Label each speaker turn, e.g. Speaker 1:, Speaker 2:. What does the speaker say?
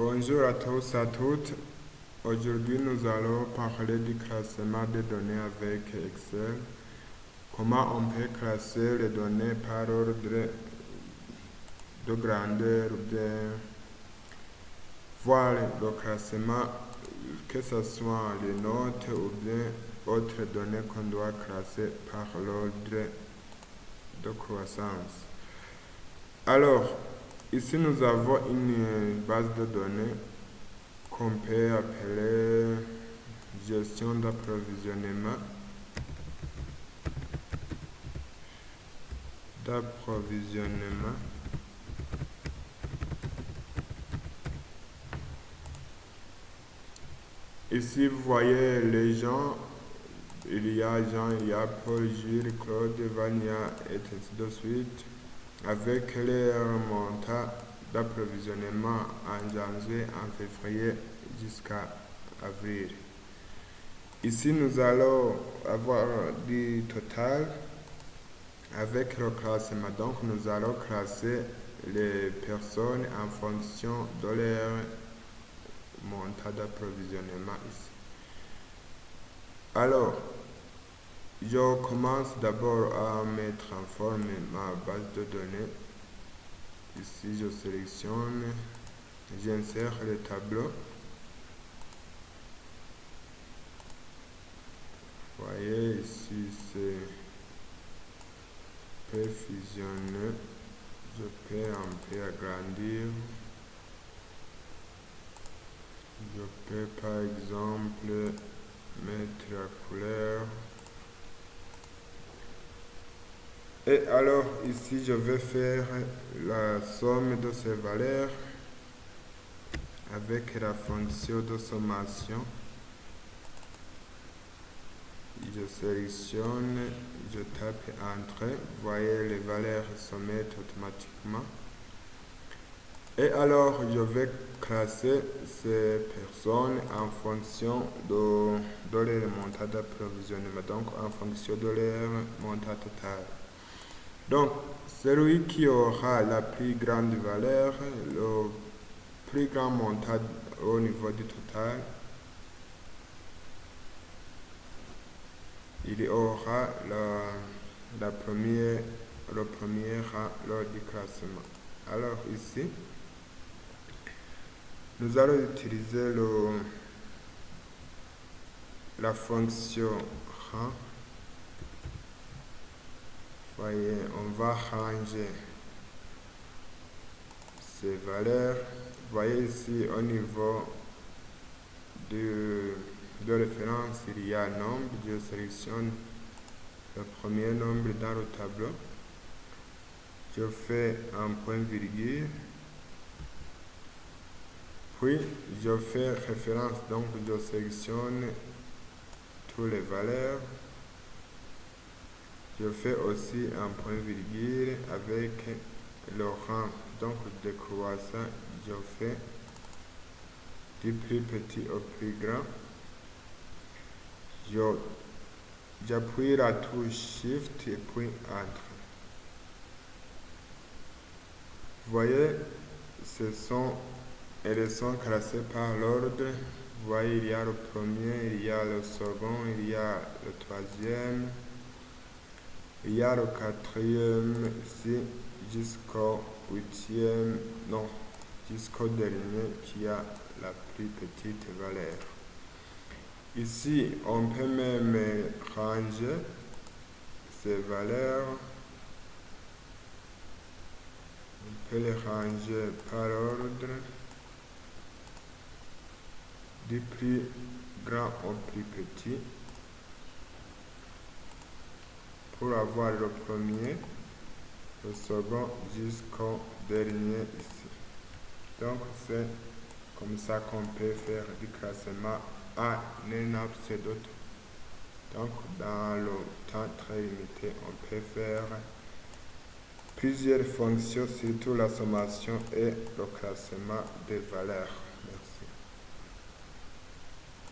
Speaker 1: Bonjour à tous et à toutes. Aujourd'hui, nous allons parler du classement des données avec Excel. Comment on peut classer les données par ordre de grandeur ou bien voir le classement, que ce soit les notes ou bien autres données qu'on doit classer par l'ordre de croissance. Alors, ici nous avons une base de données qu'on peut appeler gestion d'approvisionnement. Ici, vous voyez les gens, il y a Jean, il y a Paul, Jules, Claude, Vania, et ainsi de suite, avec les montants d'approvisionnement en janvier, en février jusqu'à avril. Ici, nous allons avoir du total avec le classement. Donc, nous allons classer les personnes en fonction de leur montant d'approvisionnement ici. Alors, je commence d'abord à mettre en forme ma base de données. Ici, je sélectionne, j'insère le tableau. Vous voyez ici, c'est peut fusionner. Je peux un peu agrandir. Je peux par exemple mettre la couleur. Et alors ici je vais faire la somme de ces valeurs avec la fonction de sommation. Je sélectionne, je tape Entrée. Vous voyez les valeurs se mettent automatiquement. Et alors je vais classer ces personnes en fonction de leur montant d'approvisionnement, donc en fonction de leur montant total. Donc, celui qui aura la plus grande valeur, le plus grand montant au niveau du total, il aura le premier rang lors du classement. Alors ici, nous allons utiliser la fonction rang. Voyez, on va ranger ces valeurs. Vous voyez ici au niveau de référence, il y a un nombre. Je sélectionne le premier nombre dans le tableau. Je fais un point virgule. Puis, je fais référence, donc je sélectionne toutes les valeurs. Je fais aussi un point virgule avec le rang, donc décroissant, je fais du plus petit au plus grand. J'appuie la touche Shift et puis Entre. Vous voyez, elles sont classées par l'ordre. Vous voyez, il y a le premier, il y a le second, il y a le troisième. Il y a le quatrième ici jusqu'au huitième, non, jusqu'au dernier qui a la plus petite valeur. Ici, on peut même ranger ces valeurs. On peut les ranger par ordre du plus grand au plus petit. Pour avoir le premier, le second jusqu'au dernier ici. Donc c'est comme ça qu'on peut faire du classement à un abcès de temps. Donc dans le temps très limité, on peut faire plusieurs fonctions, surtout la sommation et le classement des valeurs.